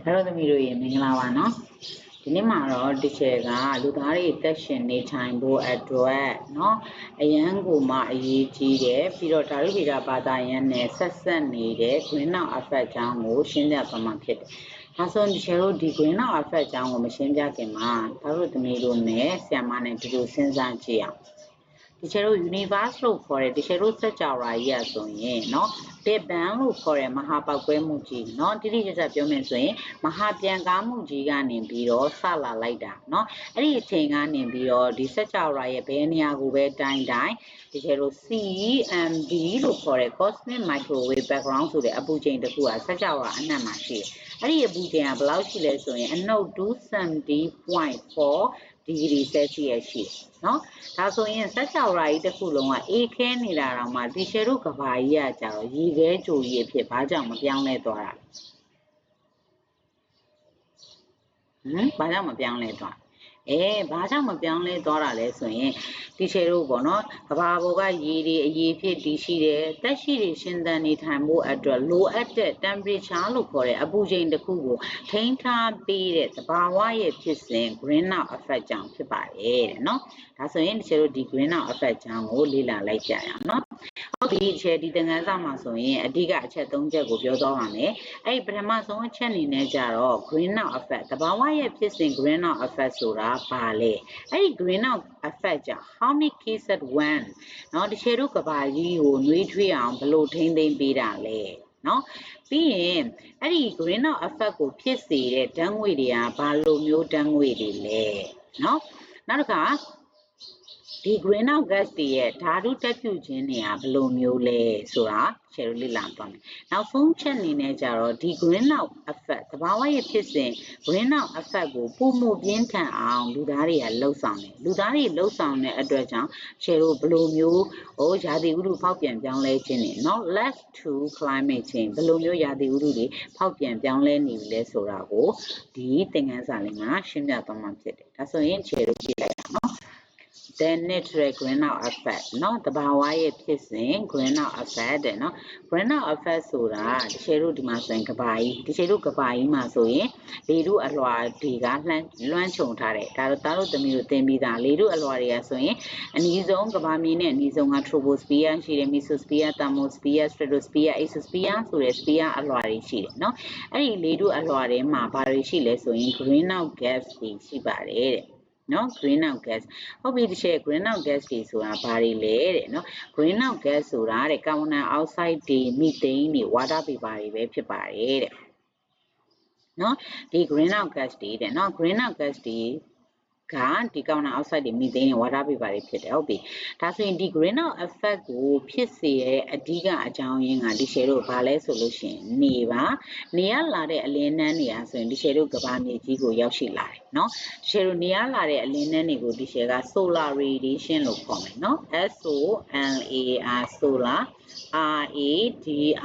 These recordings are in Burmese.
Hello သမီးတို့ရေမင်္ဂလာပါနော်ဒီနေ့မှာတော့ဒီချက်ကလူသားတွေတက်ရှင်နေထိုင်ဖို့အတွက်နော်အရန်ကိုမှအရေးကြီးတယ်ပြီးတော့ဓာတုဗေဒဘာသာရန်နဲ့ဆက်ဆက်နေတဲ့ greenhouse effect ကြောင့်ကိုရှင်းပြသွားမှာဖြစ်တယ်။ဒါဆိုဒီချက်တို့ဒီ greenhouse effect ကြောင့်ကိုမရှင်းပြခင်မှာဒါတို့သမီးတို့နဲ့ဆရာမနဲ့ဒီလိုစဉ်းစားကြည့်အောင်ဒီချက်တို့ universe လို့ခေါ်တဲ့ဒီချက်တို့စัจ java ကြီးอ่ะဆိုရင်เนาะ Big Bang လို့ခေါ်တဲ့မဟာပေါက်ကွဲမှုကြီးเนาะတိတိကျကျပြောမယ်ဆိုရင်မဟာပြန်ကားမှုကြီးကနေပြီးတော့ဆလာလိုက်တာเนาะအဲ့ဒီအချိန်ကနေပြီးတော့ဒီစัจ java ရဲ့ဘယ်နေရာကိုပဲတိုင်းဒီချက်တို့ CMB လို့ခေါ်တဲ့ cosmic microwave background ဆိုတဲ့အပူချိန်တစ်ခုอ่ะစัจ java အနက်မှာရှိတယ်အဲ့ဒီအပူချိန်ကဘယ်လောက်ရှိလဲဆိုရင်အနုတ်270.4 degree Celsius ရှိတယ်เนาะဒါဆိုရင်စัจ java ကြီးတစ်ခုလုံးကအေးခဲနေတာတော့မှဒီရှယ်တို့ကဘာကြီးကကြတော့ရေခဲကြိုကြီးအဖြစ်ဘာကြောင့်မပြောင်းလဲသွားတာဘာကြောင့်မပြောင်းလဲသွားဘာကြောင့်မပြောင်းလဲသွားတာလဲဆိုရင်ဒီရှယ်တို့ပေါ့နော်ကဘာပေါ်ကရေတွေအရေးဖြစ်တည်ရှိတယ်တက်ရှိတွေရှင်သန်နေထိုင်ဖို့အတွက်လိုအပ်တဲ့ temperature လို့ခေါ်တဲ့အပူချိန်တစ်ခုကိုထိန်းထားပေးတဲ့သဘာဝရဲ့ဖြစ်စဉ် greenhouse effect ကြောင့်ဖြစ်ပါတယ်တဲ့နော်ဒါဆိုရင်ဒီရှယ်တို့ဒီ greenhouse effect ကြောင့်ကိုလေ့လာလိုက်ကြရအောင်နော်ဟုတ်ပြီဒီသင်ခန်းစာမှာဆိုရင်အဓိကအချက်3ချက်ကိုပြောသွားပါမယ်အဲ့ဒီပထမဆုံးအချက်အနေနဲ့ကြတော့ greenhouse effect သဘာဝရဲ့ဖြစ်စဉ် greenhouse effect ဆိုတာဘာလဲအဲ့ဒီ greenhouse effect ကြောင့် how many cases one เนาะဒီရှယ်တို့ကဘာကြီးကိုနှွေးထွေးအောင်ဘယ်လိုထိန်းသိမ်းပေးတာလဲเนาะပြီးရင်အဲ့ဒီ greenhouse effect ကိုဖြစ်စေတဲ့ဓာတ်ငွေ့တွေကဘာလိုမျိုးဓာတ်ငွေ့တွေလဲเนาะနောက်တစ်ခါဒီ greenhouse gas တွေရဲ့ဓာတုတက်ပြုခြင်းတွေကဘယ်လိုမျိုးလဲဆိုတာရှယ်တို့လေ့လာသွားမယ်။နောက်ဆုံးချက်အနေနဲ့ကြတော့ဒီ greenhouse effect သဘာဝရဲ့ဖြစ်စဉ် greenhouse effect ကိုပုံမှုပြင်းထန်အောင်လူသားတွေကလှုပ်ဆောင်တယ်။လူသားတွေလှုပ်ဆောင်တဲ့အတွက်ကြောင့်ရှယ်တို့ဘယ်လိုမျိုးရာသီဥတုဖောက်ပြန်ပြောင်းလဲခြင်းတွေเนาะ led to climate change ဘယ်လိုမျိုးရာသီဥတုတွေဖောက်ပြန်ပြောင်းလဲနေပြီလဲဆိုတာကိုဒီသင်ခန်းစာလေးမှာရှင်းပြသွားမှာဖြစ်တယ်။ဒါဆိုရင်ရှယ်တို့ကြည့်လိုက်အောင်နော်the natural greenhouse effect เนาะတဘာဝရဲ့ဖြစ်စဉ် greenhouse effect တဲ့เนาะ greenhouse effect ဆိုတာတချို့တို့ဒီမှာဆိုရင်ကဘာကြီးတချို့တို့ကဘာကြီးမှာဆိုရင်လေထုအလွှာတွေကလွှမ်းခြုံထားတယ်ဒါတော့သားတို့သမီးတို့သင်ပြီးသားလေထုအလွှာတွေကဆိုရင်အနည်းဆုံးကဘာမြေနဲ့အနည်းဆုံးက troposphere ရှိတယ် mesosphere thermosphere stratosphere exosphere ဆိုတဲ့ sphere အလွှာတွေရှိတယ်เนาะအဲ့ဒီလေထုအလွှာတွေမှာဘာတွေရှိလဲဆိုရင် greenhouse gas တွေရှိပါတယ်တဲ့နော် greenhouse gas ဟုတ်ပြီဒီချက် greenhouse gas တွေဆိုတာဘာတွေလဲတဲ့နော် greenhouse gas ဆိုတာတဲ့ carbon dioxide တွေ methane တွေ water vapor တွေပဲဖြစ်ပါတယ်တဲ့နော်ဒီ greenhouse gas တွေတဲ့နော် greenhouse gas တွေကဒီ carbon dioxide တွေ methane တွေ water vapor တွေဖြစ်တယ်ဟုတ်ပြီဒါဆိုရင်ဒီ greenhouse effect ကိုဖြစ်စေတဲ့အဓိကအကြောင်းရင်းကဒီရှယ်တို့ဘာလဲဆိုလို့ရှိရင်နေပါနေရလာတဲ့အလင်းနှန်းတွေကဆိုရင်ဒီရှယ်တို့ကဘာမြေကြီးကိုရောက်ရှိလာတယ်နော်ဒီရှယ်တို့နေရလာတဲ့အလင်းနှန်းတွေကိုဒီရှယ်က solar radiation လို့ခေါ်မယ်နော် SOLAR solar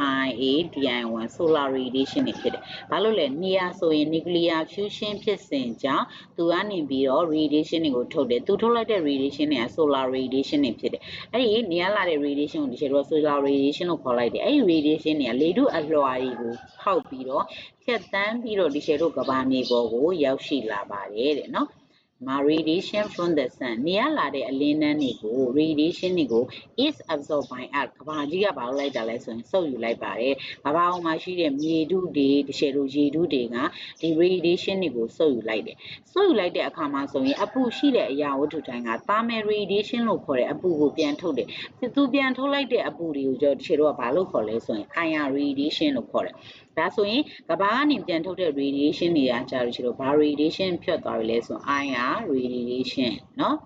RADIATION solar radiation တွေဖြစ်တယ်ဘာလို့လဲနေရဆိုရင် nuclear fusion ဖြစ်စဉ်ကြောင့်သူကနေပြီးတော့ radiation တွေကိုထုတ်တယ်သူထုတ်လိုက်တဲ့ radiation တွေက solar radiation တွေဖြစ်တယ်အဲ့ဒီနေရလာတဲ့ radiation ကိုဒီချက်တော့ solar radiation လို့ခေါ်လိုက်တယ်အဲ့ဒီ radiation တွေကလေထုအလွှာတွေကိုဖောက်ပြီးတော့ဖြတ်တန်းပြီးတော့ဒီချက်တို့ကဘာမြေပေါ်ကိုရောက်ရှိလာပါတယ်တဲ့နော်radiation from the sun နေရလာတဲ့အလင်းနှန်းတွေကို radiation တွေကို is absorbed by earth ကဘာကြီးကဘာလို့လိုက်တာလဲဆိုရင်စုပ်ယူလိုက်ပါတယ်ကဘာပေါ်မှာရှိတဲ့မြေထုတွေတရှယ်တို့ရေထုတွေကဒီ radiation တွေကိုစုပ်ယူလိုက်တယ်စုပ်ယူလိုက်တဲ့အခါမှာဆိုရင်အပူရှိတဲ့အရာဝတ္ထုတိုင်းက thermal radiation လို့ခေါ်တဲ့အပူကိုပြန်ထုတ်တယ်သူပြန်ထုတ်လိုက်တဲ့အပူတွေကိုတရှယ်တို့ကဘာလို့ခေါ်လဲဆိုရင် IR radiation လို့ခေါ်တယ်ဒါဆိုရင်ကဘာကနေပြန်ထုတ်တဲ့ radiation တွေကကြာလို့ရှိလို့ဘာ radiation ဖြတ်သွားပြီလဲဆိုရင် IR radiation เนาะ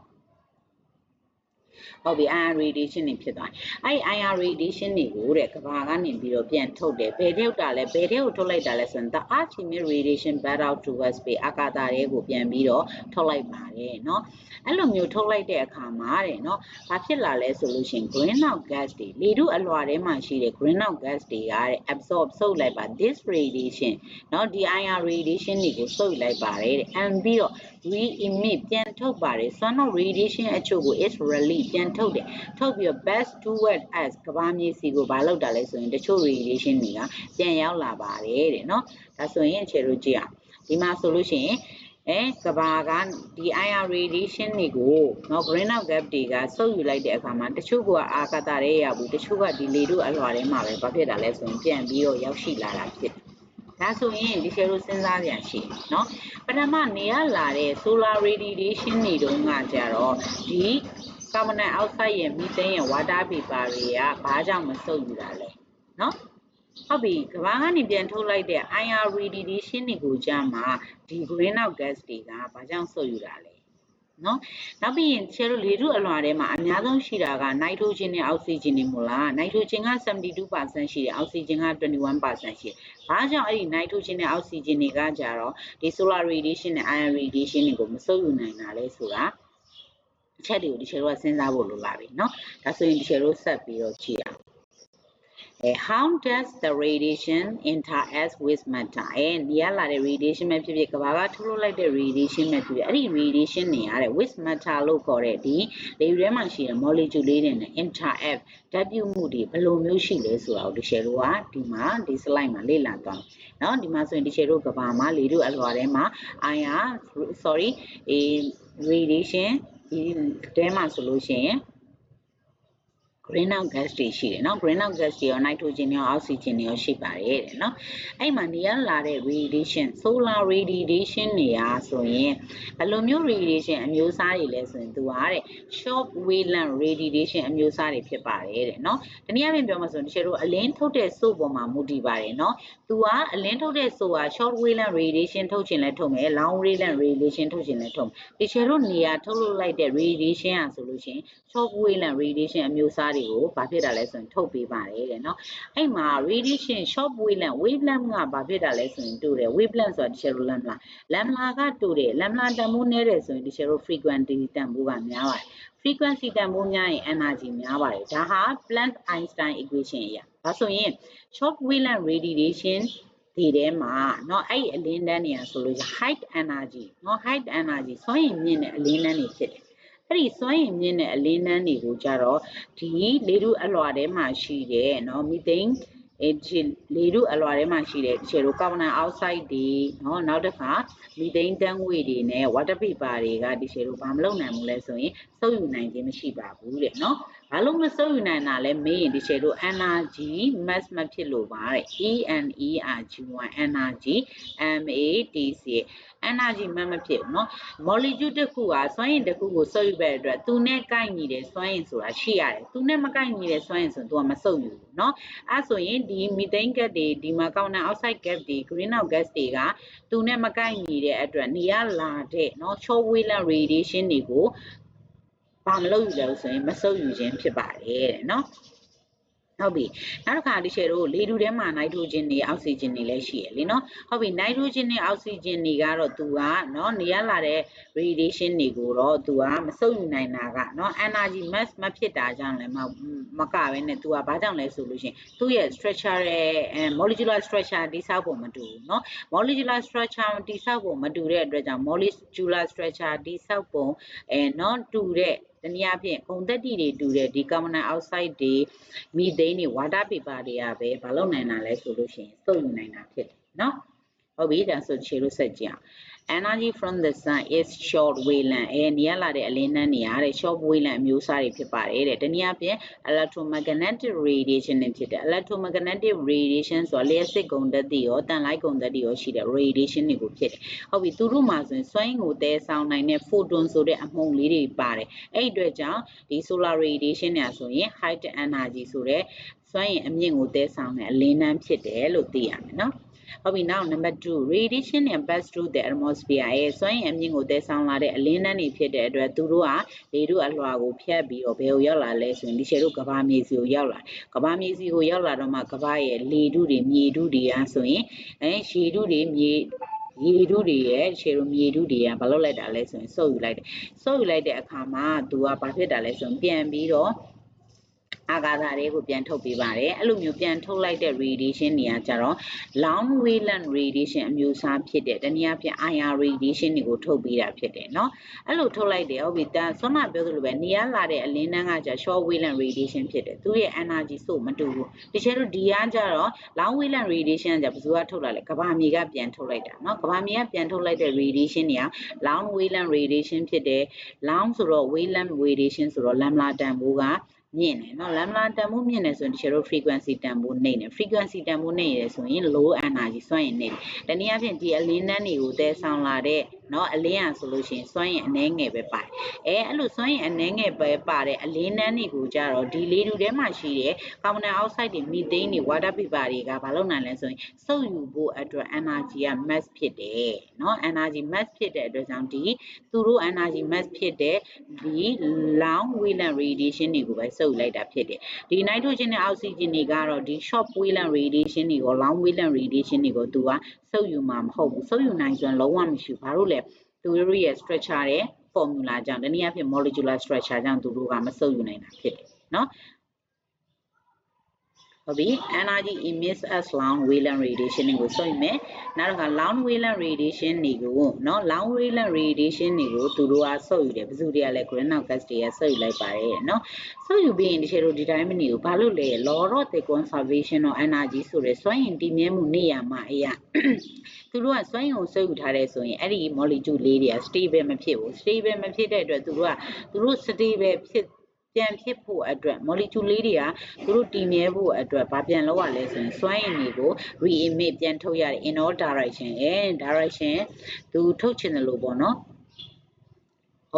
ဟုတ်ပြီ IR radiation တွေဖြစ်သွားအဲ့ IR radiation တွေကိုတဲ့ကဘာကနေပြီးတော့ပြန်ထုတ်တယ်ဘယ်ထုတ်တာလဲဘယ်ထုတ်ထုတ်လိုက်တာလဲဆိုရင် the earth emit radiation back out towards space အာကာသတွေကိုပြန်ပြီးတော့ထုတ်လိုက်ပါတယ်เนาะအဲ့လိုမျိုးထုတ်လိုက်တဲ့အခါမှာတဲ့เนาะဘာဖြစ်လာလဲဆိုလို့ရှိရင် greenhouse gas တွေလေထုအလွှာထဲမှာရှိတဲ့ greenhouse gas တွေကတဲ့ absorb စုပ်လိုက်ပါ this radiation เนาะဒီ IR radiation တွေကိုစုပ်ယူလိုက်ပါတယ်တဲ့ and ပြီးတော့ re-emit ပြန်ထုတ်ပါတယ် sun of radiation အချို့ကို is release ပြန်ထုတ်တယ်ထုတ်ပြီးတော့ back toward us ကမ္ဘာမြေစီကိုဘာလုပ်တာလဲဆိုရင်တချို့ radiation တွေကပြန်ရောက်လာပါတယ်တဲ့နော်ဒါဆိုရင်ခြေလို့ကြည့်အောင်ဒီမှာဆိုလို့ရှိရင်ကဘာကဒီ IR radiation တွေကိုနော် greenhouse gas တွေကစုပ်ယူလိုက်တဲ့အခါမှာတချို့ကအာကာသထဲရောက်ဘူးတချို့ကဒီလေထုအလွှာထဲမှာပဲဘာဖြစ်တာလဲဆိုရင်ပြန်ပြီးတော့ရောက်ရှိလာတာဖြစ်ဒါဆိုရင်ဒီ share လို့စဉ်းစားပြန်ရှိနော်ပထမနေရလာတဲ့ solar radiation တွေတုန်းကကြတော့ဒီ carbon dioxide ရဲ့ methane ရဲ့ water vapor တွေကဘာကြောင့်မစုပ်ယူတာလဲနော်ဟုတ်ပြီကဘာကနေပြန်ထုတ်လိုက်တဲ့ IR radiation တွေကိုကြာမှာဒီ greenhouse gas တွေကဘာကြောင့်စုပ်ယူတာလဲနော်နောက်ပြီးရင်ကျတို့လေထုအလွှာထဲမှာအများဆုံးရှိတာက nitrogen နဲ့ oxygen တွေမို့လား nitrogen က 72% ရှိတယ် oxygen က 21% ရှိတယ်ဘာကြောင့်အဲ့ဒီ nitrogen နဲ့ oxygen တွေကကြတော့ဒီ solar radiation နဲ့ IR radiation တွေကိုမစုပ်ယူနိုင်တာလဲဆိုတာအချက်တွေကိုဒီကျတို့ကစဉ်းစားဖို့လိုလာပြီเนาะဒါဆိုရင်ဒီကျတို့ဆက်ပြီးတော့ကြည့်အောင်how does the radiation interact with matter နေရလာတဲ့ radiation ပဲဖြစ်ဖြစ်ကဘာကထုတ်လွှတ်လိုက်တဲ့ radiation ပဲဖြစ်ဖြစ်အဲ့ဒီ radiation တွေရတယ် with matter လို့ခေါ်တဲ့ဒီလေထဲမှာရှိတဲ့ molecule လေးတွေနဲ့ interact ဓာတ်ပြုမှုတွေဘယ်လိုမျိုးရှိလဲဆိုတာကိုဒီ share တို့ကဒီမှာဒီ slide မှာလေ့လာသွားမယ်เนาะဒီမှာဆိုရင်ဒီ share တို့ကဘာမှာလေထုအလွှာထဲမှာ radiation ဒီတဲမှာဆိုလို့ရှိရင်greenhouse gas တွေရှိတယ်เนาะ greenhouse gas တွေရော nitrogen တွေရော oxygen တွေရောရှိပါတယ်တဲ့เนาะအဲ့မှာနေရလာတဲ့ radiation solar radiation တွေအားဆိုရင်ဘယ်လိုမျိုး radiation အမျိုးအစားတွေလဲဆိုရင်သူကတဲ့ short wavelength radiation အမျိုးအစားတွေဖြစ်ပါတယ်တဲ့เนาะတနည်းအားဖြင့်ပြောမှာဆိုရင်တချို့တို့အလင်းထုတ်တဲ့ source ပေါ်မှာမူတည်ပါတယ်เนาะသူကအလင်းထုတ်တဲ့ source က short wavelength radiation ထုတ်ခြင်းလဲထုတ်မယ် long wavelength radiation ထုတ်ခြင်းလဲထုတ်မယ်တချို့တို့နေရာထုတ်လွှတ်လိုက်တဲ့ radiation อ่ะဆိုလို့ရှိရင် short wavelength radiation အမျိုးအစားတွေကိုဘာဖြစ်တာလဲဆိုရင်ထုတ်ပေးပါတယ်တဲ့เนาะအဲ့မှာ radiation short wavelength ကဘာဖြစ်တာလဲဆိုရင်တူတယ် wavelength ဆိုတာတချို့တို့lambda ကတူတယ် lambda တန်ဖိုးနည်းတယ်ဆိုရင်တချို့တို့ frequency တန်ဖိုးကများပါတယ် frequency တန်ဖိုးများရင် energy များပါတယ်ဒါဟာ Planck-Einstein equation အရာဒါဆိုရင် short wavelength radiation ဒီထဲမှာเนาะအဲ့အလင်းတန်းတွေကဆိုလို့ high energy เนาะ high energy စွမ်းရည်မြင့်တဲ့အလင်းတန်းတွေဖြစ်တယ်အဲ့ဒီစွမ်းရည်မြင့်တဲ့အလင်းတန်းတွေကိုကြတော့ဒီလေထုအလွှာထဲမှာရှိတဲ့เนาะ methane ဒီလေထုအလွှာထဲမှာရှိတဲ့ခြေတို့ကာဗွန်ဒိုင်အောက်ဆိုက်တွေเนาะနောက်တစ်ခါ methane ဓာတ်ငွေ့တွေနဲ့ water vapor တွေကဒီခြေတို့ဘာမလုပ်နိုင်ဘူးလဲဆိုရင်စုပ်ယူနိုင်ခြင်းမရှိပါဘူးတဲ့เนาะဘာလို့မစုပ်ယူနိုင်တာလဲမေးရင်ဒီခြေတို့ energy mass မဖြစ်လို့ပါတဲ့ energy energy mass energy mass မဖြစ်ဘူးเนาะ molecule တစ်ခုကစွမ်းအင်တစ်ခုကိုစုပ်ယူတဲ့အတွက်သူနဲ့ကိုက်ညီတဲ့စွမ်းအင်ဆိုတာရှိရတယ်သူနဲ့မကိုက်ညီတဲ့စွမ်းအင်ဆိုရင်သူကမစုပ်ယူဘူးเนาะအဲဆိုရင်ဒီ methane gas တွေဒီမှာ carbon dioxide gas တွေ greenhouse gas တွေကသူနဲ့မကိုက်ညီတဲ့အတွက်နေရလာတဲ့เนาะ short wavelength radiation တွေကိုဘာမလုပ်ယူလဲဆိုရင်မစုပ်ယူခြင်းဖြစ်ပါတယ်တဲ့เนาะဟုတ်ပြီနောက်တစ်ခါဒီရှယ်တို့လေထုထဲမှာ nitrogen တွေ oxygen တွေလည်းရှိရလေနော်ဟုတ်ပြီ nitrogen နဲ့ oxygen တွေကတော့သူကနော်နေရလာတဲ့ radiation တွေကိုတော့သူကမစုပ်ယူနိုင်တာကနော် energy mass မဖြစ်တာကြောင့်လည်းမကပဲနဲ့သူကဘာကြောင့်လဲဆိုလို့ရှိရင်သူ့ရဲ့ structure ရဲ့ molecular structure တိဆောက်ပုံမတူဘူးနော် molecular structure တိဆောက်ပုံမတူတဲ့အတွက်ကြောင့် molecular structure တိဆောက်ပုံနော်တူတဲ့တနည်းအားဖြင့်ပုံသက်တည်တွေတူတဲ့ဒီကာဗွန်ဒိုင်အောက်ဆိုက်တွေမီသိန်းတွေဝါတာပေပါတွေကပဲမလုပ်နိုင်တာလဲဆိုလို့ရှိရင်စုပ်ယူနိုင်တာဖြစ်တယ်နော်ဟုတ်ပြီဒါဆိုခြေလို့ဆက်ကြည့်အောင် energy from the sun is short wavelength နေရလာတဲ့အလင်းတန်းတွေအားတဲ့ short wavelength အမျိုးအစားတွေဖြစ်ပါတယ်တဲ့တနည်းအားဖြင့် electromagnetic radiation တွေဖြစ်တယ် electromagnetic radiation ဆိုတာလျှပ်စစ်ဂုဏ်သတ္တိရောတန်လိုက်ဂုဏ်သတ္တိရောရှိတဲ့ radiation တွေကိုဖြစ်တယ်ဟုတ်ပြီသူတို့မှာဆိုရင်စွမ်းအင်ကိုတည်ဆောင်နိုင်တဲ့ photon ဆိုတဲ့အမှုန်လေးတွေပါတယ်အဲ့ဒီအတွက်ကြောင့်ဒီ solar radiation တွေဆိုရင် high energy ဆိုတဲ့စွမ်းအင်အမြင့်ကိုတည်ဆောင်တဲ့အလင်းတန်းဖြစ်တယ်လို့သိရမယ်နော်ဟုတ်ပြီ now number 2 radiation and pass through the atmosphere စွမ်းအင်အမြင့်ကိုတည်ဆောင်လာတဲ့အလင်းတန်းတွေဖြစ်တဲ့အတွက်သူတို့ဟာလေထုအလွှာကိုဖြတ်ပြီးတော့ဘယ်ကိုရောက်လာလဲဆိုရင်ဒီရှယ်တို့ကမ္ဘာမြေစီကိုရောက်လာကမ္ဘာမြေစီကိုရောက်လာတော့မှကမ္ဘာရဲ့လေထုတွေမြေထုတွေအားဆိုရင်ရေထုတွေမြေရေထုတွေရဲ့ခြေတို့မြေထုတွေကဘာလုပ်လိုက်တာလဲဆိုရင်စုပ်ယူလိုက်တယ်စုပ်ယူလိုက်တဲ့အခါမှာသူကဘာဖြစ်တာလဲဆိုရင်ပြန်ပြီးတော့ အာကာသတွေကိုပြန်ထုတ်ပေးပါတယ်အဲ့လိုမျိုးပြန်ထုတ်လိုက်တဲ့ radiation တွေကကြတော့ long wavelength radiation အမျိုးအစားဖြစ်တဲ့တနည်းအားဖြင့် IR radiation တွေကိုထုတ်ပေးတာဖြစ်တယ်เนาะအဲ့လိုထုတ်လိုက်တယ်ဟုတ်ပြီဒါဆွမ်းမပြောသလိုပဲနေရလာတဲ့အလင်းတန်းကကြ short wavelength radiation ဖြစ်တယ်သူရဲ့ energy ဆိုမတူဘူးတချို့တို့ဒီကကြတော့ long wavelength radiation ကဘယ်သူကထုတ်လာလဲကဘာမြေကပြန်ထုတ်လိုက်တာเนาะကဘာမြေကပြန်ထုတ်လိုက်တဲ့ radiation တွေက long wavelength radiation ဖြစ်တယ် long ဆိုတော့ wavelength radiation ဆိုတော့ lambda တန်ဖိုးကမြင့်တယ်เนาะ lambda တန်ဖိုးမြင့်တယ်ဆိုရင်တချို့တို့ frequency တန်ဖိုးနှိမ့်တယ် frequency တန်ဖိုးနှိမ့်ရဆိုရင် low energy စွမ်းအင်နှိမ့်တယ်တနည်းအားဖြင့်ဒီအလင်းတန်းတွေကိုတည်ဆောင်လာတဲ့เนาะအလင်းอ่ะဆိုလို့ရှိရင်စွမ်းအင်အနည်းငယ်ပဲပါတယ်အဲ့လိုစွမ်းအင်အနည်းငယ်ပဲပါတဲ့အလင်းတန်းတွေကိုကြတော့ဒီလေထုထဲမှာရှိတဲ့ကာဗွန်ဒိုင်အောက်ဆိုက်တွေမီသိန်းတွေ water vapor တွေကဘာလို့နိုင်လဲဆိုရင်စုပ်ယူဖို့အတွက် energy က mass ဖြစ်တယ်เนาะ energy mass ဖြစ်တဲ့အတွက်ကြောင့်ဒီသူတို့ energy mass ဖြစ်တဲ့ဒီ long wavelength radiation တွေကိုပဲစုပ်ယူလိုက်တာဖြစ်တယ်ဒီ nitrogen နဲ့ oxygen တွေကတော့ဒီ short wavelength radiation တွေကို long wavelength radiation တွေကိုသူကစုပ်ယူမှာမဟုတ်ဘူးစုပ်ယူနိုင်စွမ်းလုံးဝမရှိဘူးဘာလို့လဲသူတို့ရဲ့ structure တဲ့ formula ကြောင့်တနည်းအားဖြင့် molecular structure ကြောင့်သူတို့ကမစုပ်ယူနိုင်တာဖြစ်တယ်เนาะဟုတ်ပြီ energy emits as long wavelength radiation ကိုစုပ်ယူမယ်နောက်တစ်ခါ long wavelength radiation တွေကိုเนาะ long wavelength radiation တွေကိုသူတို့ကစုပ်ယူတယ်ဘယ်သူတွေကလဲ greenhouse gas တွေကစုပ်ယူလိုက်ပါတယ်เนาะစုပ်ယူပြီးရင်ဒီလိုဒီတိုင်းမနေဘူးဘာလို့လဲ law of the conservation of energy ဆိုတဲ့စွမ်းအင်တည်မြဲမှုနေရာမှာအရာသူတို့ကစွမ်းအင်ကိုစုပ်ယူထားတယ်ဆိုရင်အဲ့ဒီ molecule လေးတွေက stable မဖြစ်ဘူး stable မဖြစ်တဲ့အတွက်သူတို့ stable ပြန်ဖြစ်ဖို့အတွက် molecule လေးတွေကသူတို့တည်မြဲဖို့အတွက်ဘာပြန်လုပ်ရလဲဆိုရင်စွမ်းအင်တွေကို re-emit ပြန်ထုတ်ရတယ် in all direction direction သူထုတ်ချင်တယ်လို့ပေါ့နော်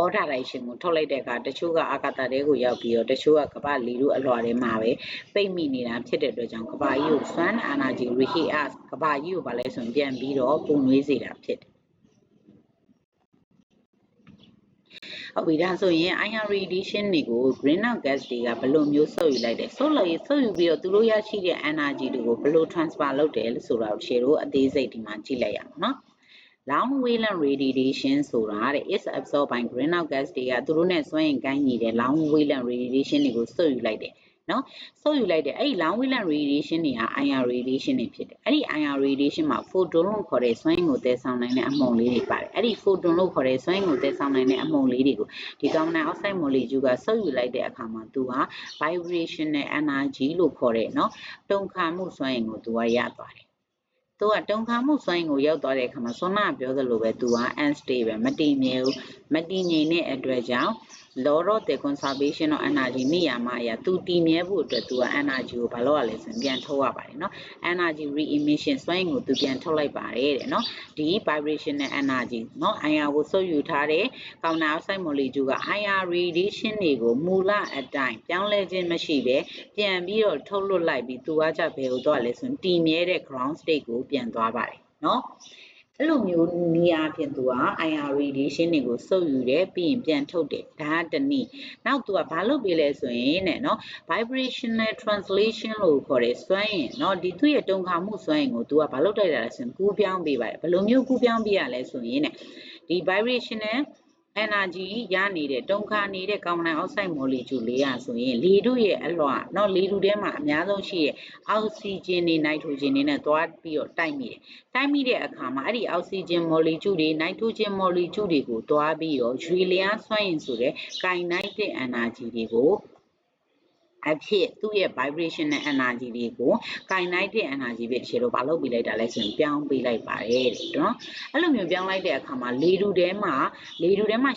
all direction ကိုထုတ်လိုက်တဲ့အခါတချို့ကအာကာသတွေကိုရောက်ပြီးတော့တချို့ကကမ္ဘာလေထုအလွှာထဲမှာပဲပိတ်မိနေတာဖြစ်တဲ့အတွက်ကြောင့်ကမ္ဘာကြီးကို sun energy reheat us ကမ္ဘာကြီးကိုဗာလဲဆိုရင်ပြန်ပြီးတော့ပုံနွေးစေတာဖြစ်တယ်ဟုတ်ပြီဒါဆိုရင် IR radiation တွေကို greenhouse gas တွေကဘယ်လိုမျိုးစုပ်ယူလိုက်တယ်စုပ်ယူပြီးတော့သူတို့ရရှိတဲ့ energy တွေကိုဘယ်လို transfer လုပ်တယ်လို့ဆိုတာကိုရှယ်တို့အသေးစိတ်ဒီမှာကြည့်လိုက်ရအောင်နော် long wavelength radiation ဆိုတာတဲ့ is absorbed by greenhouse gas တွေကသူတို့နဲ့စွမ်းအင်ကိုင်းညီတဲ့ long wavelength radiation တွေကိုစုပ်ယူလိုက်တယ်နော်စုပ်ယူလိုက်တဲ့အဲ့ဒီ long wavelength radiation တွေက IR radiation တွေဖြစ်တယ်အဲ့ဒီ IR radiation မှာ photon လို့ခေါ်တဲ့စွမ်းအင်ကိုသယ်ဆောင်နိုင်တဲ့အမှုန်လေးတွေပါတယ်အဲ့ဒီ photon လို့ခေါ်တဲ့စွမ်းအင်ကိုသယ်ဆောင်နိုင်တဲ့အမှုန်လေးတွေကိုဒီကာဗွန်ဒိုင်အောက်ဆိုက် molecule ကစုပ်ယူလိုက်တဲ့အခါမှာသူက vibrational energy လို့ခေါ်တဲ့နော်တုန်ခါမှုစွမ်းအင်ကိုသူကရသွားတယ်သူကတုန်ခါမှုစွမ်းအင်ကိုရောက်သွားတဲ့အခါမှာဆွမ်းနာပြောသလိုပဲသူက unstable မတည်မြဲဘူးမတည်ငြိမ်တဲ့အတွက်ကြောင့် law of the conservation of energy နေရာမှာအရာသူတည်မြဲဖို့အတွက်သူက energy ကိုဘာလုပ်ရလဲဆိုရင်ပြန်ထုတ်ရပါတယ်เนาะ energy re-emission စွမ်းအင်ကိုသူပြန်ထုတ်လိုက်ပါတယ်တဲ့เนาะဒီ vibrational energy เนาะ IR ကိုစုပ်ယူထားတဲ့ကာဗွန်ဒိုင်အောက်ဆိုက် molecule က IR radiation တွေကိုမူလအတိုင်းပြောင်းလဲခြင်းမရှိဘဲပြန်ပြီးတော့ထုတ်လွှတ်လိုက်ပြီးသူကကြဘယ်ကိုသွားလဲဆိုရင်တည်မြဲတဲ့ ground state ကိုပြန်သွားပါတယ်เนาะအဲ့လိုမျိုးနေရာအဖြစ်သူက IR radiation တွေကိုစုပ်ယူတယ်ပြီးရင်ပြန်ထုတ်တယ်ဒါကတနည်းနောက်သူကဘာလုပ်ပေးလဲဆိုရင်တဲ့เนาะ vibrational translation လို့ခေါ်တဲ့စွမ်းအင်เนาะဒီသူ့ရဲ့တုန်ခါမှုစွမ်းအင်ကိုသူကဘာလုပ်တိုက်တာလဲဆိုရင်ကူးပြောင်းပေးပါတယ်ဘယ်လိုမျိုးကူးပြောင်းပေးရလဲဆိုရင်တဲ့ဒီ vibrational energy ရနေတဲ့တုန်ခါနေတဲ့ကာဗွန်ဒိုင်အောက်ဆိုက် molecule လေးရဆိုရင်လေထုရဲ့အလွှာเนาะလေထုထဲမှာအများဆုံးရှိတဲ့အောက်ဆီဂျင်တွေနိုက်ထရိုဂျင်တွေနဲ့သွားပြီးတော့တိုက်မိတယ်တိုက်မိတဲ့အခါမှာအဲ့ဒီအောက်ဆီဂျင် molecule တွေနိုက်ထရိုဂျင် molecule တွေကိုသွားပြီးတော့ရွေလျားစွမ်းအင်ဆိုတဲ့ kinetic energy တွေကိုအဖြစ်သူ့ရဲ့ vibrational energy တွေကို kinetic energy ပဲတချို့တော့မလုပ်ပေးလိုက်တာလဲဆိုရင်ပြောင်းပေးလိုက်ပါတယ်တဲ့နော်အဲ့လိုမျိုးပြောင်းလိုက်တဲ့အခါမှာလေထုထဲမှာ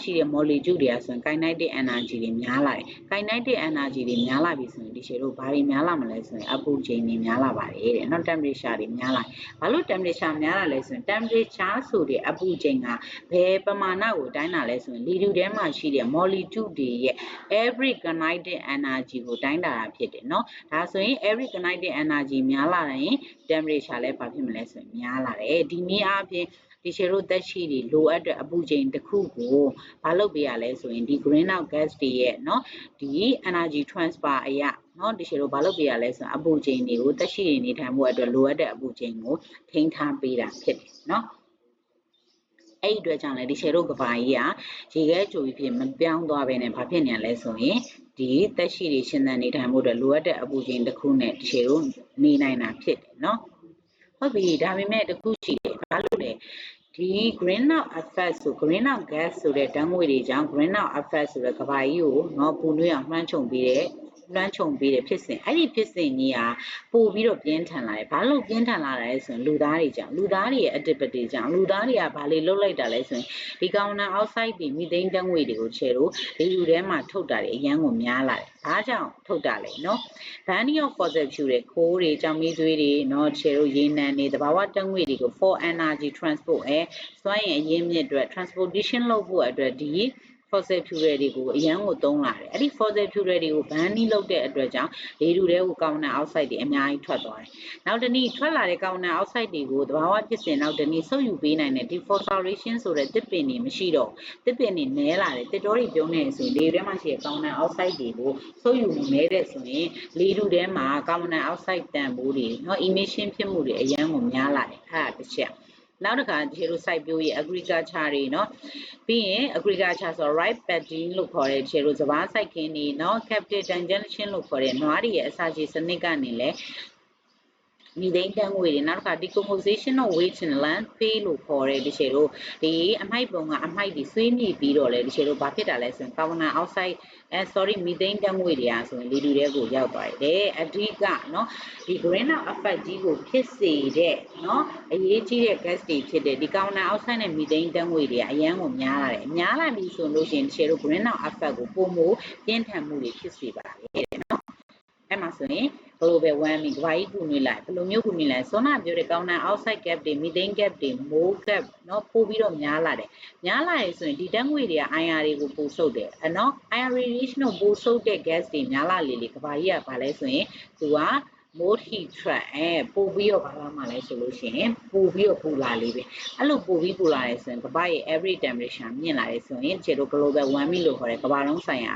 ရှိတဲ့ molecule တွေကဆိုရင် kinetic energy တွေများလာတယ် kinetic energy တွေများလာပြီဆိုရင်တချို့တော့ဘာတွေများလာမလဲဆိုရင်အပူချိန်တွေများလာပါတယ်တဲ့နော် temperature တွေများလာဘာလို့ temperature များလာလဲဆိုရင် temperature ဆိုတဲ့အပူချိန်ကဘယ်ပမာဏကိုတိုင်းတာလဲဆိုရင်လေထုထဲမှာရှိတဲ့ molecule တွေရဲ့ every kinetic energy ကိုတိုင်းတာဖြစ်တယ်เนาะဒါဆိုရင် every kinetic energy များလာရင် temperature လည်းဘာဖြစ်မလဲဆိုရင်များလာတယ်ဒီနည်းအားဖြင့်ဒီရှယ်တို့သက်ရှိတွေလိုအပ်တဲ့အပူချိန်တစ်ခုကိုဘာလုပ်ပေးရလဲဆိုရင်ဒီ greenhouse gas တွေရဲ့เนาะဒီ energy transfer အရာเนาะဒီရှယ်တို့ဘာလုပ်ပေးရလဲဆိုရင်အပူချိန်တွေကိုသက်ရှိတွေနေထိုင်မှုအတွက်လိုအပ်တဲ့အပူချိန်ကိုထိန်းထားပေးတာဖြစ်တယ်เนาะအဲ့ဒီအတွက်ကြောင့်လည်းဒီရှယ်တို့ကဘာကြီးကရေခဲကြိုပြီးဖြစ်မပြောင်းသွားဘဲနဲ့ဘာဖြစ်နေရလဲဆိုရင် ဒီတက်ရှိတွေရှင်သန်နေထိုင်မှုအတွက်လိုအပ်တဲ့အပူချိန်တစ်ခုနဲ့တချေတို့နေနိုင်တာဖြစ်တယ်နော်ဟုတ်ပြီဒါပေမဲ့တစ်ခုရှိတယ်ဘာလို့လဲဒီ greenhouse effect ဆို greenhouse gas ဆိုတဲ့ဓာတ်ငွေ့တွေကြောင့် greenhouse effect ဆိုတဲ့ကမ္ဘာကြီးကိုနော်ပူနွေးအောင်လွှမ်းခြုံပြီးတဲ့ဖြစ်စဉ်အဲ့ဒီဖြစ်စဉ်ကြီးဟာပို့ပြီးတော့ပြင်းထန်လာတယ်ဘာလို့ပြင်းထန်လာလဲဆိုရင်လူသားတွေကြောင့်လူသားတွေရဲ့ activity ကြောင့်လူသားတွေကဘာလေးလုပ်လိုက်တာလဲဆိုရင်ဒီကာဗွန်ဒိုင်အောက်ဆိုက်တွေမီသိန်းဓာတ်ငွေ့တွေကိုချဲလို့ဒီလူထဲမှာထုတ်တာတွေအရန်ကိုများလာတယ်ဘာကြောင့်ထုတ်တာလဲနော် burning of fossil fuel တွေခိုးတွေကြောင်မီးသွေးတွေနော်ချဲလို့ရေနံတွေသဘာဝဓာတ်ငွေ့တွေကို for energy transport စွမ်းအင်အရင်းမြစ်အတွက် transportation လုပ်ဖို့အတွက်ဒီfossil fuel တွေကိုအရန်ကိုသုံးလာတယ်အဲ့ဒီ fossil fuel တွေကို burning လုပ်တဲ့အတွက်ကြောင့်လေထုထဲကိုကာဗွန်ဒိုင်အောက်ဆိုက်တွေအများကြီးထွက်သွားတယ်နောက်တစ်နည်းထွက်လာတဲ့ကာဗွန်ဒိုင်အောက်ဆိုက်တွေကိုသဘာဝဖြစ်စဉ်နောက်တစ်နည်းဆုပ်ယူပေးနိုင်တဲ့ deforestation ဆိုတဲ့သစ်ပင်တွေမရှိတော့သစ်ပင်တွေနည်းလာတယ်တစ်တော်တွေပြုံးနေဆိုရင်လေထဲမှာရှိတဲ့ကာဗွန်ဒိုင်အောက်ဆိုက်တွေကိုဆုပ်ယူမှုနည်းတဲ့ဆိုရင်လေထုထဲမှာကာဗွန်ဒိုင်အောက်ဆိုက်တန်ဖိုးတွေနော် emission ဖြစ်မှုတွေအရန်ကိုများလာတယ်အဲ့ဒါတစ်ချက်နောက်တစ်ခါဒီလို site ပြိုးရေး agriculture တွေเนาะပြီးရင် agriculture ဆို rice paddying လို့ခေါ်တဲ့ဒီလိုစပါးစိုက်ခင်းတွေเนาะ captive digestion လို့ခေါ်တဲ့နွားတွေရဲ့အစာချေစနစ်ကနေလဲမီသိန်းဓာတ်ငွေ့တွေနောက်တစ်ခါ decomposition of waste in landfill လို့ခေါ်တဲ့ဒီလိုဒီအမိုက်ပုံကအမိုက်တွေဆွေးမြေ့ပြီးတော့လဲဒီလိုဘာဖြစ်တာလဲဆိုရင်ကာဗွန်ဒိုင်အောက်ဆိုက်မီသိန်းဓာတ်ငွေ့တွေอ่ะဆိုရင်လေထုထဲကိုရောက်သွားတယ်အဓိကเนาะဒီ greenhouse effect ကြီးကိုဖြစ်စေတဲ့เนาะအရေးကြီးတဲ့ gas တွေဖြစ်တဲ့ဒီကာဗွန်ဒိုင်အောက်ဆိုက်နဲ့မီသိန်းဓာတ်ငွေ့တွေအရန်ကိုများလာတယ်များလာပြီဆိုလို့ရှိရင်ဒီလို greenhouse effect ကိုပုံမို့ပြင်းထန်မှုတွေဖြစ်စေပါတယ်တဲ့เนาะအဲ့မှာဆိုရင်global warming ကမ္ဘာကြီးပူနွေးလာဘယ်လိုမျိုးပူနွေးလဲဆောနာပြောတဲ့ကာဗွန်ဒိုင်အောက်ဆိုက် gap တွေ methane gap တွေ mold gap เนาะပို့ပြီးတော့များလာတယ်ဆိုရင်ဒီဓာတ်ငွေ့တွေက IR တွေကိုပို့ဆုပ်တယ်เนาะ IR radiation ကိုပို့ဆုပ်တဲ့ gas တွေများလာလေကမ္ဘာကြီးကဘာလဲဆိုရင်သူက more heat trap ပို့ပြီးတော့ဘာလာမှလဲဆိုလို့ရှိရင်ပို့ပြီးတော့ပူလာလေပဲအဲ့လိုပို့ပြီးပူလာတယ်ဆိုရင်ကမ္ဘာရဲ့ average temperature မြင့်လာတယ်ဆိုရင်ခြေတို့ global warming လို့ခေါ်တဲ့ကမ္ဘာလုံးဆိုင်ရ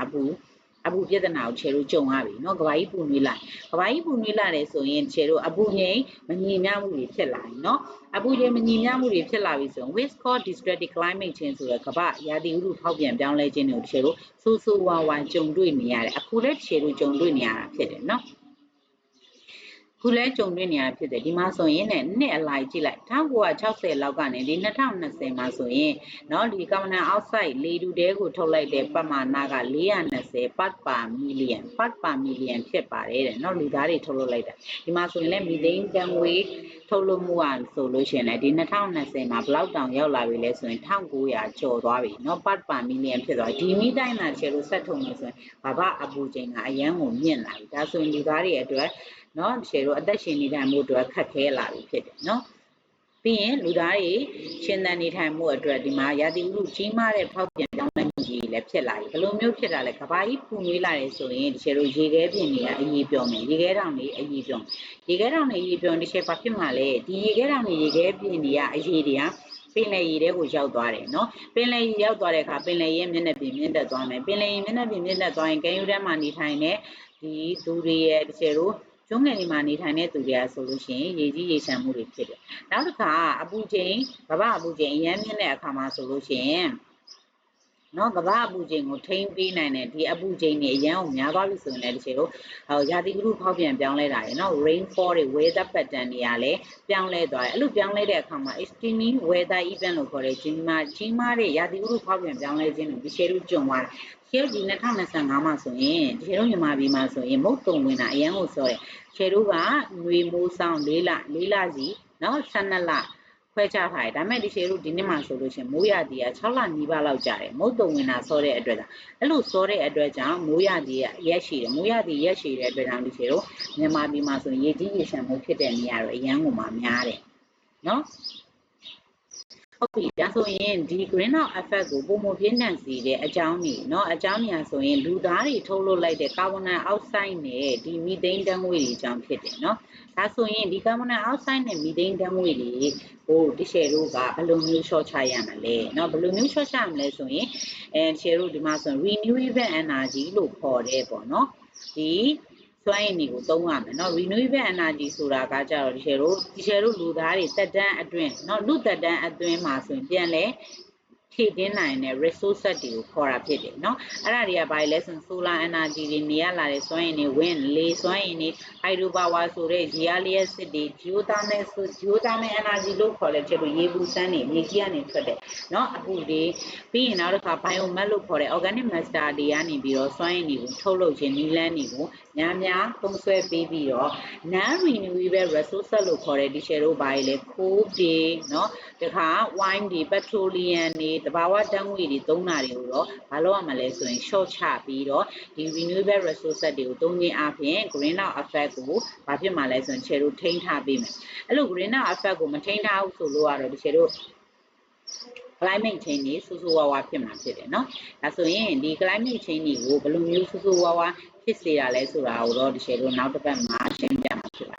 ာအပူပြဿနာကိုခြေတို့ကြုံရပြီเนาะကမ္ဘာကြီးပူနွေးလာတယ်ဆိုရင်ခြေတို့အပူငြိမ်မညီမျှမှုတွေဖြစ်လာပြီเนาะအပူငြိမ်မညီမျှမှုတွေဖြစ်လာပြီဆိုရင် which cause destructive climate change ဆိုတဲ့ကမ္ဘာရာသီဥတုဖောက်ပြန်ပြောင်းလဲခြင်းတွေကိုခြေတို့ဆိုးဝါးကြုံတွေ့နေရတယ်အခုလည်းခြေတို့ကြုံတွေ့နေရတာဖြစ်တယ်เนาะခုလဲကြုံတွေ့နေရဖြစ်တယ်ဒီမှာဆိုရင်နှစ်အလိုက်ကြည့်လိုက်1960လောက်ကနေဒီ2020မှာဆိုရင်เนาะဒီကာဗွန်ဒိုင်အောက်ဆိုက်လေထုထဲကိုထုတ်လိုက်တဲ့ပမာဏက420 part per million ဖြစ်ပါတယ်တဲ့เนาะလူသားတွေထုတ်လုပ်လိုက်တာဒီမှာဆိုရင်လည်းမီသိန်းဓာတ်ငွေ့ထုတ်လုပ်မှုอ่ะဆိုလို့ရှိရင်လည်းဒီ2020မှာဘလောက်တောင်ရောက်လာပြီလဲဆိုရင်1900ကျော်သွားပြီเนาะ part per million ဖြစ်သွားဒီမိတိုင်းမှာချေလို့ဆက်ထုံနေဆိုရင်ဘာအပူချိန်ကအရန်ကိုမြင့်လာပြီဒါဆိုရင်လူသားတွေအတွက်เนาะခြေတို့အသက်ရှင်နေထိုင်မှုအတွက်ခက်ခဲလာပြီဖြစ်တယ်เนาะပြီးရင်လူသားတွေရှင်သန်နေထိုင်မှုအတွက်ဒီမှာရာသီဥတုကြီးမားတဲ့ဖောက်ပြန်ပြောင်းလဲမှုကြီးလည်းဖြစ်လာပြီဘယ်လိုမျိုးဖြစ်တာလဲကမ္ဘာကြီးပူနွေးလာတယ်ဆိုရင်ခြေတို့ရေခဲပြင်တွေကအရေးပြောမယ်ရေခဲတောင်တွေအရေးပြောဒီခြေဘာဖြစ်မှာလဲဒီရေခဲတောင်တွေရေခဲပြင်တွေကအရေးတွေကပင်လယ်ရေထဲကိုရောက်သွားတယ်เนาะပင်လယ်ရေရောက်သွားတဲ့အခါပင်လယ်ရေမျက်နှာပြင်မြင့်တက်သွားမယ်ပင်လယ်ရေမျက်နှာပြင်မြင့်တက်သွားရင်ကမ်းရိုးတန်းမှာနေထိုင်တဲ့ဒီသူတွေရဲ့ဒီခြေတို့ကျုံးငယ်တွေမှာနေထိုင်တဲ့သူတွေကဆိုလို့ရှိရင်ရေကြီးရေရှမ်းမှုတွေဖြစ်တယ်နောက်တစ်ခါအပူချိန်ကမ္ဘာအပူချိန်အရန်မြင့်တဲ့အခါမှာဆိုလို့ရှိရင်နော်ကမ္ဘာအပူချိန်ကိုထိန်းပေးနိုင်တဲ့ဒီအပူချိန်တွေအရန်ကိုများသွားပြီဆိုရင်လည်းဒီလိုရာသီဥတုဖောက်ပြန်ပြောင်းလဲတာရယ်နော် rainfall တွေ weather pattern တွေကလည်းပြောင်းလဲသွားတယ်အဲ့လိုပြောင်းလဲတဲ့အခါမှာ extreme weather event လို့ခေါ်တဲ့ကြီးမားတဲ့ရာသီဥတုဖောက်ပြန်ပြောင်းလဲခြင်းတွေဒီလိုကြုံသွားတယ်ဒီ2025မှာဆိုရင်ဒီလိုမြန်မာပြည်မှာဆိုရင်မုတ်တုံဝင်တာအရန်ကိုစောတယ်ခြေတို့ကຫນွေမိုးဆောင်4လစီနော်12လခွဲခြားထားတယ်ဒါပေမဲ့ဒီခြေတို့ဒီနှစ်မှာဆိုလို့ရှိရင်မိုးရသည်က6လနီးပါးလောက်ကြာတယ်မုတ်တုံဝင်တာစောတဲ့အတွက်အဲ့လိုစောတဲ့အတွက်ကြောင့်မိုးရသည်ကရက်ရှည်တယ်မိုးရသည်ရက်ရှည်တဲ့အတွက်ကြောင့်ဒီခြေတို့မြန်မာပြည်မှာဆိုရင်ရေကြီးရေရှမ်းမှုဖြစ်တဲ့နေရာတော့အရန်ကိုမှများတယ်နော်ဟုတ်ပြီဒါဆိုရင်ဒီ greenhouse effect ကိုပုံမပြင်းထန်စေတဲ့အကြောင်းကြီးเนาะအကြောင်းညာဆိုရင်လူသားတွေထုတ်လွှတ်လိုက်တဲ့ကာဗွန်ဒိုင်အောက်ဆိုက်နဲ့ဒီမီသိန်းဓာတ်ငွေ့တွေအကြောင်းဖြစ်တယ်เนาะဒါဆိုရင်ဒီကာဗွန်ဒိုင်အောက်ဆိုက်နဲ့မီသိန်းဓာတ်ငွေ့တွေကိုဒီရှယ်တို့ကဘယ်လိုမျိုးရှော့ချရမလဲเนาะဘယ်လိုမျိုးရှော့ချရမလဲဆိုရင်ရှယ်တို့ဒီမှာဆိုရင် renewable energy လို့ခေါ်တဲ့ပေါ့เนาะဒီစွမ်းအင်တွေကိုသုံးရမယ်เนาะ renewable energy ဆိုတာကကြတော့ဒီရှယ်တို့လူသားတွေတက်တန်းအတွင်းเนาะလူတက်တန်းအတွင်းမှာဆိုရင်ပြန်လဲ ဖြည့်တင်းနိုင်တဲ့ resource တွေကိုခေါ်တာဖြစ်တယ်နော်အဲ့ဒါတွေကဘာလဲဆို solar energy တွေနေရလာတဲ့စွမ်းအင်တွေ wind လေစွမ်းအင်တွေ hydro power ဆိုတဲ့ရေအားလျှပ်စစ်တွေ geothermal energy လို့ခေါ်တဲ့ချက်ရေပူစမ်းတွေမြေကြီးကနေထွက်တယ်နော်အခုဒီပြီးရင်နောက်တစ်ခါ biomass လို့ခေါ်တဲ့ organic matter တွေကနေပြီးတော့စွမ်းအင်တွေကိုထုတ်လုပ်ခြင်းနည်းလမ်းတွေကိုများများသုံးစွဲပေးပြီးတော့ non renewable resource လို့ခေါ်တဲ့ဒီ share တို့ဘာတွေလဲ coal တွေနော်တခါ wine တွေ petroleum တွေတဘာဝဓာတ်ငွေတွေသုံးတာတွေကိုတော့ဘာလို့ရမလဲဆိုရင် short ချပြီးတော့ဒီ renewable resource တွေကိုသုံးခြင်းအပြင် greenhouse effect ကိုဘာဖြစ်မှာလဲဆိုရင် share တို့ထိန်းထားပေးမယ်အဲ့လို greenhouse effect ကိုမထိန်းထားဘူးဆိုလို့ကတော့ဒီ share တို့ climate change တွေဆူဆူဝါးဝါဖြစ်မှာဖြစ်တယ်နော်ဒါဆိုရင်ဒီ climate change တွေကိုဘယ်လိုမျိုးဆူဆူဝါးဝါဖြစ်စေတာလဲဆိုတာကိုတော့ဒီ share တို့နောက်တစ်ပတ်မှာ